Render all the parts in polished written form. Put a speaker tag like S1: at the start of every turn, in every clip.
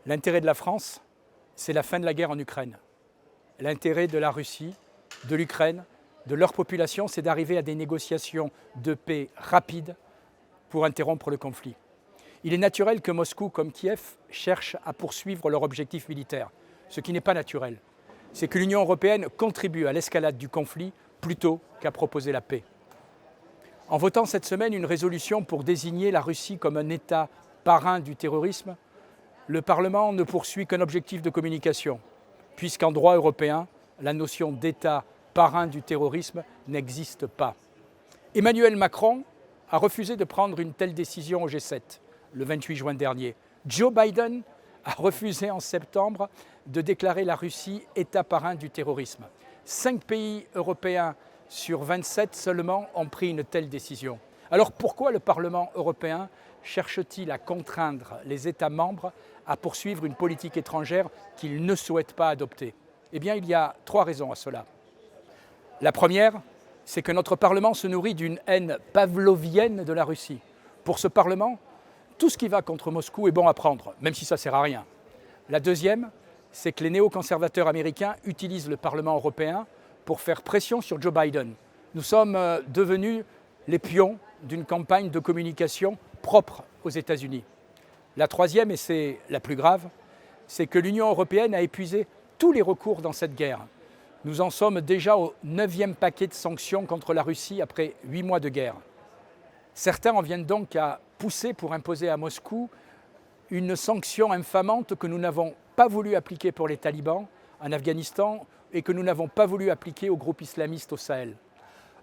S1: L'intérêt de la France, c'est la fin de la guerre en Ukraine. L'intérêt de la Russie, de l'Ukraine, de leur population, c'est d'arriver à des négociations de paix rapides pour interrompre le conflit. Il est naturel que Moscou comme Kiev cherchent à poursuivre leur objectif militaire. Ce qui n'est pas naturel, c'est que l'Union européenne contribue à l'escalade du conflit plutôt qu'à proposer la paix. En votant cette semaine une résolution pour désigner la Russie comme un État parrain du terrorisme, le Parlement ne poursuit qu'un objectif de communication, puisqu'en droit européen, la notion d'État parrain du terrorisme n'existe pas. Emmanuel Macron a refusé de prendre une telle décision au G7 le 28 juin dernier. Joe Biden a refusé en septembre de déclarer la Russie État parrain du terrorisme. 5 pays européens sur 27 seulement ont pris une telle décision. Alors pourquoi le Parlement européen cherche-t-il à contraindre les États membres à poursuivre une politique étrangère qu'ils ne souhaitent pas adopter? Eh bien, il y a 3 raisons à cela. La première, c'est que notre Parlement se nourrit d'une haine pavlovienne de la Russie. Pour ce Parlement, tout ce qui va contre Moscou est bon à prendre, même si ça ne sert à rien. La deuxième, c'est que les néoconservateurs américains utilisent le Parlement européen pour faire pression sur Joe Biden. Nous sommes devenus les pions d'une campagne de communication propre aux États-Unis. La troisième, et c'est la plus grave, c'est que l'Union européenne a épuisé tous les recours dans cette guerre. Nous en sommes déjà au 9e paquet de sanctions contre la Russie après 8 mois de guerre. Certains en viennent donc à pousser pour imposer à Moscou une sanction infamante que nous n'avons pas voulu appliquer pour les talibans en Afghanistan et que nous n'avons pas voulu appliquer aux groupes islamistes au Sahel.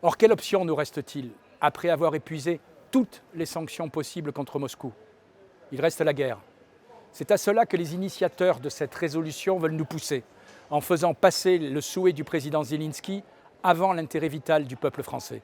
S1: Or, quelle option nous reste-t-il après avoir épuisé toutes les sanctions possibles contre Moscou? Il reste la guerre. C'est à cela que les initiateurs de cette résolution veulent nous pousser, en faisant passer le souhait du président Zelensky avant l'intérêt vital du peuple français.